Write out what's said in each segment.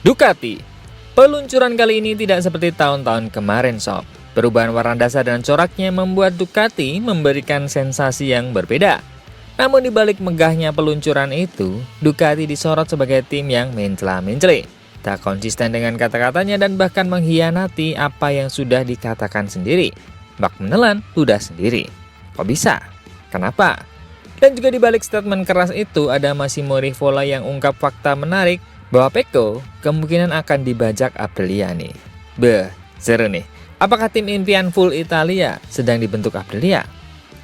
Ducati. Peluncuran kali ini tidak seperti tahun-tahun kemarin, sob. Perubahan warna dasar dan coraknya membuat Ducati memberikan sensasi yang berbeda. Namun di balik megahnya peluncuran itu, Ducati disorot sebagai tim yang mencela-mencele, tak konsisten dengan kata-katanya dan bahkan mengkhianati apa yang sudah dikatakan sendiri. Bak menelan ludah sendiri. Kok bisa? Kenapa? Dan juga di balik statement keras itu ada Massimo Rivola yang ungkap fakta menarik bahwa Pecco kemungkinan akan dibajak Aprilia nih. Seru nih. Apakah tim impian full Italia sedang dibentuk Aprilia?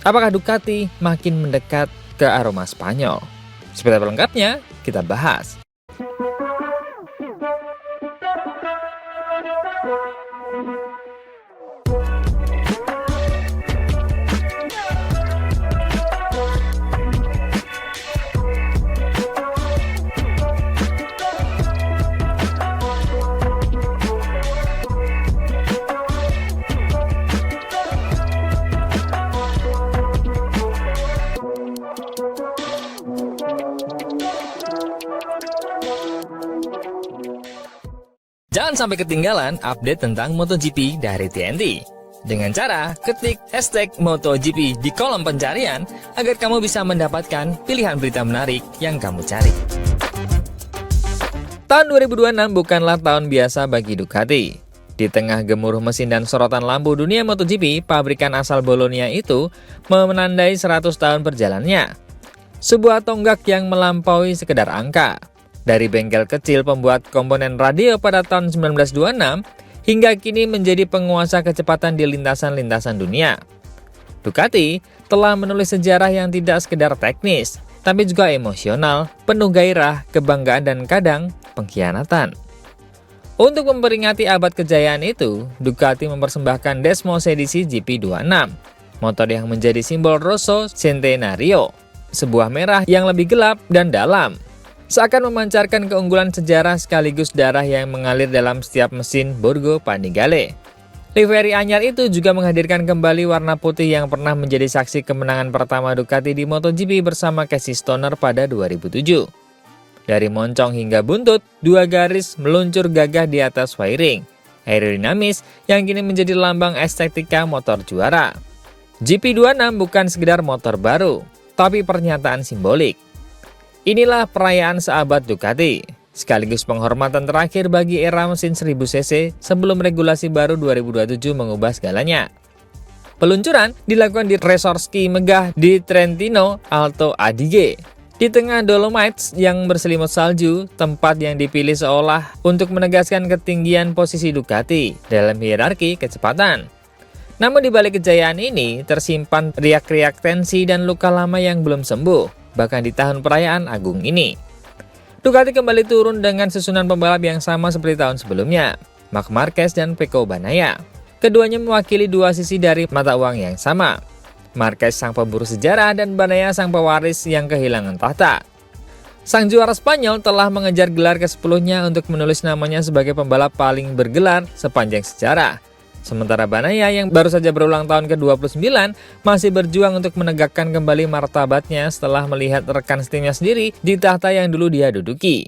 Apakah Ducati makin mendekat ke aroma Spanyol? Seperti lengkapnya kita bahas. Jangan sampai ketinggalan update tentang MotoGP dari TNT. Dengan cara ketik hashtag MotoGP di kolom pencarian agar kamu bisa mendapatkan pilihan berita menarik yang kamu cari. Tahun 2026 bukanlah tahun biasa bagi Ducati. Di tengah gemuruh mesin dan sorotan lampu dunia MotoGP, pabrikan asal Bolonia itu menandai 100 tahun berjalannya. Sebuah tonggak yang melampaui sekedar angka. Dari bengkel kecil pembuat komponen radio pada tahun 1926, hingga kini menjadi penguasa kecepatan di lintasan-lintasan dunia. Ducati telah menulis sejarah yang tidak sekedar teknis, tapi juga emosional, penuh gairah, kebanggaan, dan kadang pengkhianatan. Untuk memperingati abad kejayaan itu, Ducati mempersembahkan Desmos edisi GP26, motor yang menjadi simbol Rosso Centenario, sebuah merah yang lebih gelap dan dalam. Seakan memancarkan keunggulan sejarah sekaligus darah yang mengalir dalam setiap mesin Borgo Panigale. Livery anyar itu juga menghadirkan kembali warna putih yang pernah menjadi saksi kemenangan pertama Ducati di MotoGP bersama Casey Stoner pada 2007. Dari moncong hingga buntut, dua garis meluncur gagah di atas wiring, aerodinamis yang kini menjadi lambang estetika motor juara. GP26 bukan sekedar motor baru, tapi pernyataan simbolik. Inilah perayaan seabad Ducati, sekaligus penghormatan terakhir bagi era mesin 1000cc sebelum regulasi baru 2027 mengubah segalanya. Peluncuran dilakukan di resort ski megah di Trentino Alto Adige. Di tengah Dolomites yang berselimut salju, tempat yang dipilih seolah untuk menegaskan ketinggian posisi Ducati dalam hierarki kecepatan. Namun di balik kejayaan ini tersimpan riak-riak tensi dan luka lama yang belum sembuh. Bahkan di tahun perayaan agung ini, Ducati kembali turun dengan susunan pembalap yang sama seperti tahun sebelumnya, Marc Marquez dan Pecco Bagnaia. Keduanya mewakili dua sisi dari mata uang yang sama. Marquez sang pemburu sejarah dan Bagnaia sang pewaris yang kehilangan tahta. Sang juara Spanyol telah mengejar gelar ke-10-nya untuk menulis namanya sebagai pembalap paling bergelar sepanjang sejarah. Sementara Bagnaia yang baru saja berulang tahun ke-29 masih berjuang untuk menegakkan kembali martabatnya setelah melihat rekan setimnya sendiri di tahta yang dulu dia duduki.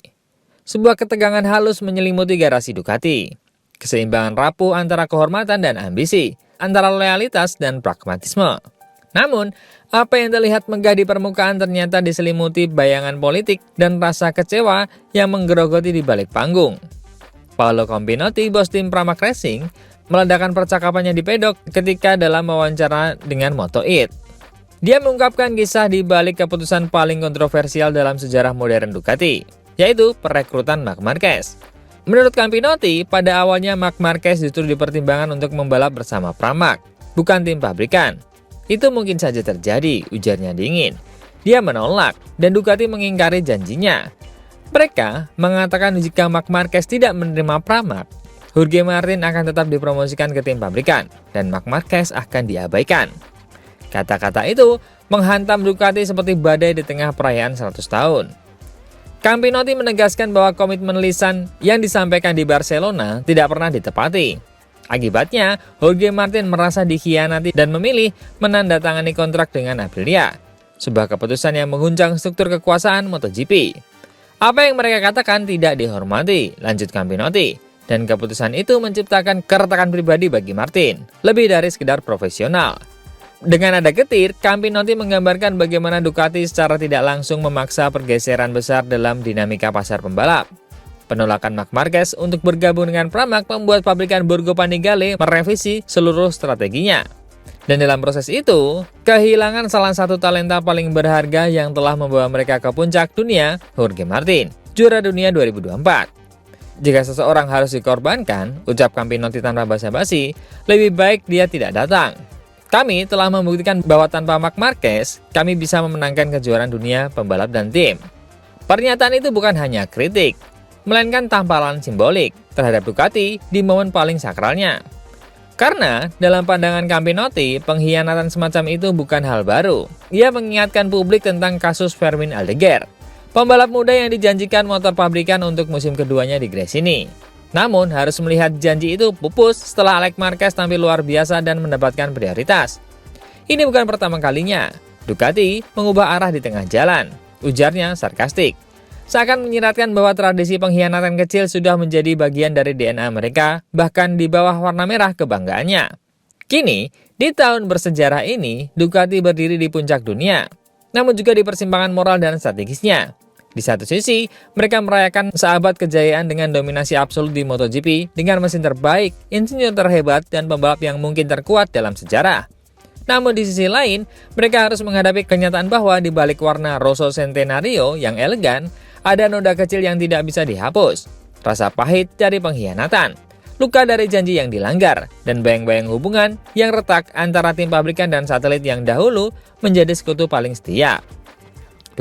Sebuah ketegangan halus menyelimuti garasi Ducati. Keseimbangan rapuh antara kehormatan dan ambisi, antara loyalitas dan pragmatisme. Namun, apa yang terlihat megah di permukaan ternyata diselimuti bayangan politik dan rasa kecewa yang menggerogoti di balik panggung. Paolo Compinotti, bos tim Pramac Racing, meledakkan percakapannya di pedok ketika dalam wawancara dengan Moto2. Dia mengungkapkan kisah di balik keputusan paling kontroversial dalam sejarah modern Ducati, yaitu perekrutan Marc Marquez. Menurut Compinotti, pada awalnya Marc Marquez justru dipertimbangkan untuk membalap bersama Pramac, bukan tim pabrikan. Itu mungkin saja terjadi, ujarnya dingin. Dia menolak, dan Ducati mengingkari janjinya. Mereka mengatakan jika Marc Marquez tidak menerima Pramac, Jorge Martin akan tetap dipromosikan ke tim pabrikan, dan Marc Marquez akan diabaikan. Kata-kata itu menghantam Ducati seperti badai di tengah perayaan 100 tahun. Compinotti menegaskan bahwa komitmen lisan yang disampaikan di Barcelona tidak pernah ditepati. Akibatnya, Jorge Martin merasa dikhianati dan memilih menandatangani kontrak dengan Aprilia, sebuah keputusan yang mengguncang struktur kekuasaan MotoGP. Apa yang mereka katakan tidak dihormati, lanjut Campinotti. Dan keputusan itu menciptakan keretakan pribadi bagi Martin, lebih dari sekedar profesional. Dengan nada getir, Campinotti menggambarkan bagaimana Ducati secara tidak langsung memaksa pergeseran besar dalam dinamika pasar pembalap. Penolakan Marc Marquez untuk bergabung dengan Pramac membuat pabrikan Borgo Panigale merevisi seluruh strateginya. Dan dalam proses itu, kehilangan salah satu talenta paling berharga yang telah membawa mereka ke puncak dunia, Jorge Martin, juara dunia 2024. Jika seseorang harus dikorbankan, ucap Campinotti tanpa basa-basi, lebih baik dia tidak datang. Kami telah membuktikan bahwa tanpa Marc Marquez, kami bisa memenangkan kejuaraan dunia pembalap dan tim. Pernyataan itu bukan hanya kritik, melainkan tamparan simbolik terhadap Ducati di momen paling sakralnya. Karena dalam pandangan Campinotti, pengkhianatan semacam itu bukan hal baru. Ia mengingatkan publik tentang kasus Fermin Aldeguer, pembalap muda yang dijanjikan motor pabrikan untuk musim keduanya di Gresini. Namun harus melihat janji itu pupus setelah Alex Marquez tampil luar biasa dan mendapatkan prioritas. Ini bukan pertama kalinya Ducati mengubah arah di tengah jalan, ujarnya sarkastik. Seakan menyiratkan bahwa tradisi pengkhianatan kecil sudah menjadi bagian dari DNA mereka, bahkan di bawah warna merah kebanggaannya. Kini, di tahun bersejarah ini, Ducati berdiri di puncak dunia, namun juga di persimpangan moral dan strategisnya. Di satu sisi, mereka merayakan seabad kejayaan dengan dominasi absolut di MotoGP dengan mesin terbaik, insinyur terhebat, dan pembalap yang mungkin terkuat dalam sejarah. Namun di sisi lain, mereka harus menghadapi kenyataan bahwa di balik warna Rosso Centenario yang elegan, ada noda kecil yang tidak bisa dihapus. Rasa pahit dari pengkhianatan, luka dari janji yang dilanggar, dan bayang-bayang hubungan yang retak antara tim pabrikan dan satelit yang dahulu menjadi sekutu paling setia.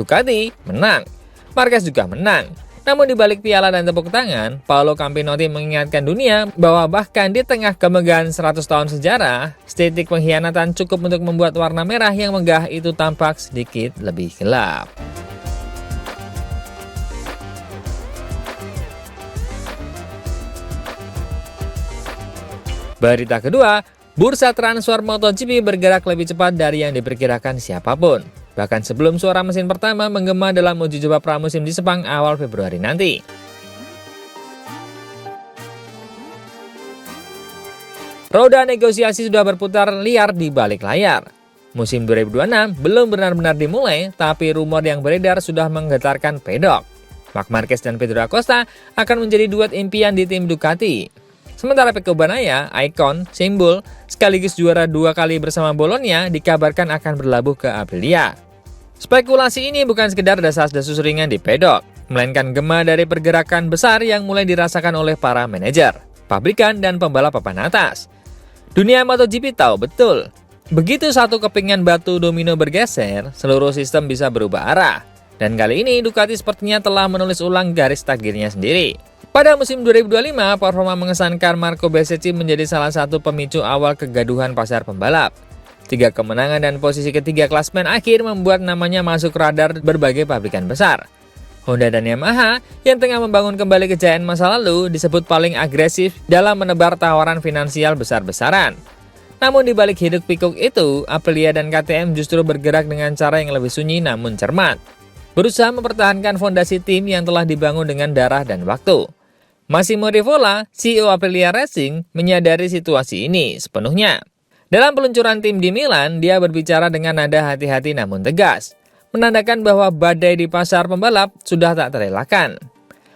Ducati menang, Marquez juga menang. Namun di balik piala dan tepuk tangan, Paolo Campinotti mengingatkan dunia bahwa bahkan di tengah kemegahan 100 tahun sejarah, estetik pengkhianatan cukup untuk membuat warna merah yang megah itu tampak sedikit lebih gelap. Berita kedua, bursa transfer MotoGP bergerak lebih cepat dari yang diperkirakan siapapun. Bahkan sebelum suara mesin pertama menggema dalam uji coba pramusim di Sepang awal Februari nanti. Roda negosiasi sudah berputar liar di balik layar. Musim 2026 belum benar-benar dimulai, tapi rumor yang beredar sudah menggetarkan pedok. Marc Marquez dan Pedro Acosta akan menjadi duet impian di tim Ducati. Sementara Pecco Bagnaia, ikon, simbol, sekaligus juara 2 kali bersama Bologna dikabarkan akan berlabuh ke Aprilia. Spekulasi ini bukan sekedar desas-desus ringan di pedok, melainkan gema dari pergerakan besar yang mulai dirasakan oleh para manajer, pabrikan, dan pembalap papan atas. Dunia MotoGP tahu betul, begitu satu kepingan batu domino bergeser, seluruh sistem bisa berubah arah. Dan kali ini Ducati sepertinya telah menulis ulang garis takdirnya sendiri. Pada musim 2025, performa mengesankan Marco Bezzecchi menjadi salah satu pemicu awal kegaduhan pasar pembalap. 3 kemenangan dan posisi ketiga klasmen akhir membuat namanya masuk radar berbagai pabrikan besar. Honda dan Yamaha yang tengah membangun kembali kejayaan masa lalu disebut paling agresif dalam menebar tawaran finansial besar-besaran. Namun di balik hiruk pikuk itu, Aprilia dan KTM justru bergerak dengan cara yang lebih sunyi namun cermat. Berusaha mempertahankan fondasi tim yang telah dibangun dengan darah dan waktu. Massimo Rivola, CEO Aprilia Racing, menyadari situasi ini sepenuhnya. Dalam peluncuran tim di Milan, dia berbicara dengan nada hati-hati namun tegas, menandakan bahwa badai di pasar pembalap sudah tak terelakkan.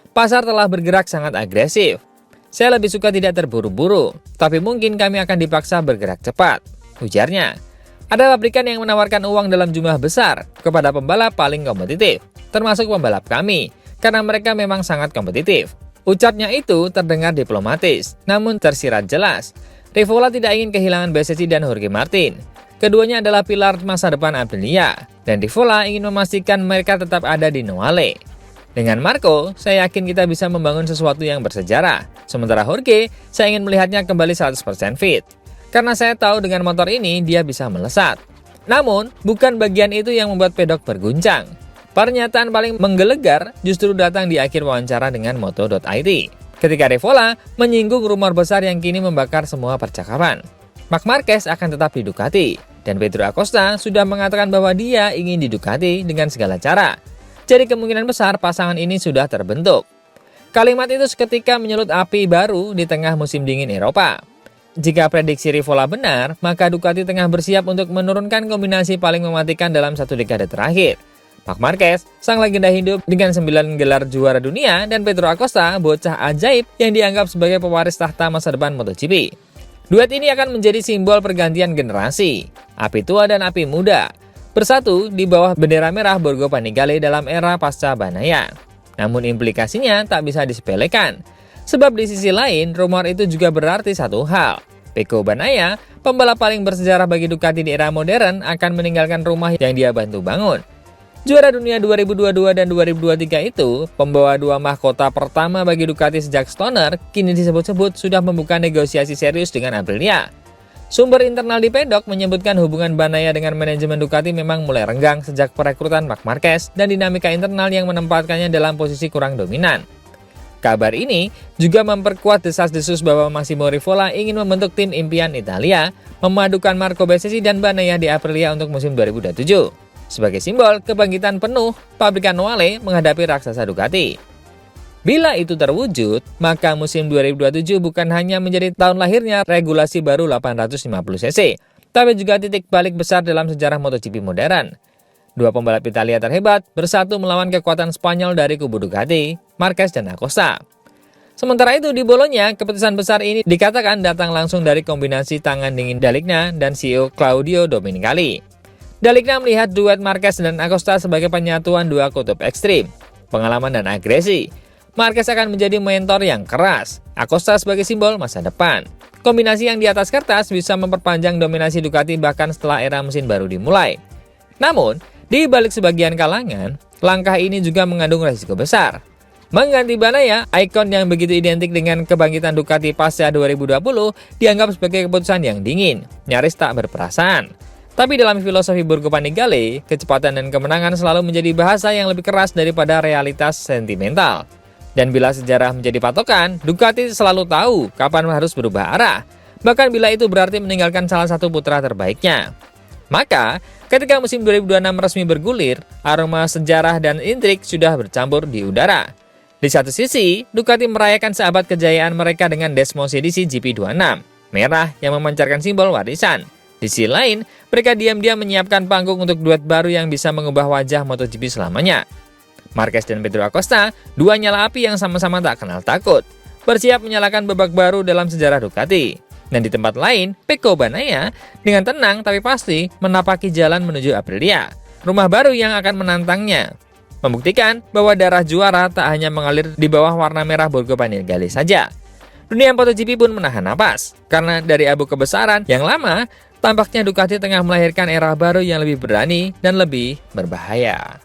Pasar telah bergerak sangat agresif. Saya lebih suka tidak terburu-buru, tapi mungkin kami akan dipaksa bergerak cepat, ujarnya. Ada pabrikan yang menawarkan uang dalam jumlah besar kepada pembalap paling kompetitif, termasuk pembalap kami, karena mereka memang sangat kompetitif. Ucapnya itu terdengar diplomatis, namun tersirat jelas. Rivola tidak ingin kehilangan Bezzecchi dan Jorge Martin. Keduanya adalah pilar masa depan Aprilia, dan Rivola ingin memastikan mereka tetap ada di Noale. Dengan Marco, saya yakin kita bisa membangun sesuatu yang bersejarah. Sementara Jorge, saya ingin melihatnya kembali 100% fit. Karena saya tahu dengan motor ini, dia bisa melesat. Namun, bukan bagian itu yang membuat pedok berguncang. Pernyataan paling menggelegar justru datang di akhir wawancara dengan Moto.it. Ketika Rivola menyinggung rumor besar yang kini membakar semua percakapan. Marc Marquez akan tetap di Ducati, dan Pedro Acosta sudah mengatakan bahwa dia ingin di Ducati dengan segala cara. Jadi kemungkinan besar pasangan ini sudah terbentuk. Kalimat itu seketika menyulut api baru di tengah musim dingin Eropa. Jika prediksi Rivola benar, maka Ducati tengah bersiap untuk menurunkan kombinasi paling mematikan dalam satu dekade terakhir. Marc Marquez, sang legenda hidup dengan 9 gelar juara dunia, dan Pedro Acosta, bocah ajaib yang dianggap sebagai pewaris tahta masa depan MotoGP. Duet ini akan menjadi simbol pergantian generasi, api tua dan api muda, bersatu di bawah bendera merah Borgo Panigale dalam era pasca Banaya. Namun implikasinya tak bisa disepelekan, sebab di sisi lain rumor itu juga berarti satu hal. Pecco Bagnaia, pembalap paling bersejarah bagi Ducati di era modern, akan meninggalkan rumah yang dia bantu bangun. Juara dunia 2022 dan 2023 itu, pembawa 2 mahkota pertama bagi Ducati sejak Stoner, kini disebut-sebut sudah membuka negosiasi serius dengan Aprilia. Sumber internal di pedok menyebutkan hubungan Bagnaia dengan manajemen Ducati memang mulai renggang sejak perekrutan Marc Marquez dan dinamika internal yang menempatkannya dalam posisi kurang dominan. Kabar ini juga memperkuat desas-desus bahwa Massimo Rivola ingin membentuk tim impian Italia, memadukan Marco Bezzecchi dan Bagnaia di Aprilia untuk musim 2027. Sebagai simbol kebangkitan penuh, pabrikan Noale menghadapi raksasa Ducati. Bila itu terwujud, maka musim 2027 bukan hanya menjadi tahun lahirnya regulasi baru 850cc, tapi juga titik balik besar dalam sejarah MotoGP modern. 2 pembalap Italia terhebat bersatu melawan kekuatan Spanyol dari kubu Ducati, Marquez dan Acosta. Sementara itu di Bologna, keputusan besar ini dikatakan datang langsung dari kombinasi tangan dingin Dalicna dan CEO Claudio Domenicali. Dalicna melihat duet Marquez dan Acosta sebagai penyatuan 2 kutub ekstrim, pengalaman dan agresi. Marquez akan menjadi mentor yang keras, Acosta sebagai simbol masa depan. Kombinasi yang di atas kertas bisa memperpanjang dominasi Ducati bahkan setelah era mesin baru dimulai. Namun, di balik sebagian kalangan, langkah ini juga mengandung risiko besar. Mengganti Bagnaia, ikon yang begitu identik dengan kebangkitan Ducati pasca 2020, dianggap sebagai keputusan yang dingin, nyaris tak berperasaan. Tapi dalam filosofi Borgo Panigale, kecepatan dan kemenangan selalu menjadi bahasa yang lebih keras daripada realitas sentimental. Dan bila sejarah menjadi patokan, Ducati selalu tahu kapan harus berubah arah, bahkan bila itu berarti meninggalkan salah satu putra terbaiknya. Maka, ketika musim 2026 resmi bergulir, aroma sejarah dan intrik sudah bercampur di udara. Di satu sisi, Ducati merayakan seabad kejayaan mereka dengan Desmos edisi GP26, merah yang memancarkan simbol warisan. Di sisi lain, mereka diam-diam menyiapkan panggung untuk duet baru yang bisa mengubah wajah MotoGP selamanya. Marquez dan Pedro Acosta, 2 nyala api yang sama-sama tak kenal takut, bersiap menyalakan babak baru dalam sejarah Ducati. Dan di tempat lain, Pecco Bagnaia dengan tenang tapi pasti menapaki jalan menuju Aprilia, rumah baru yang akan menantangnya. Membuktikan bahwa darah juara tak hanya mengalir di bawah warna merah Borgo Panigale saja. Dunia MotoGP pun menahan napas, karena dari abu kebesaran yang lama, tampaknya Ducati tengah melahirkan era baru yang lebih berani dan lebih berbahaya.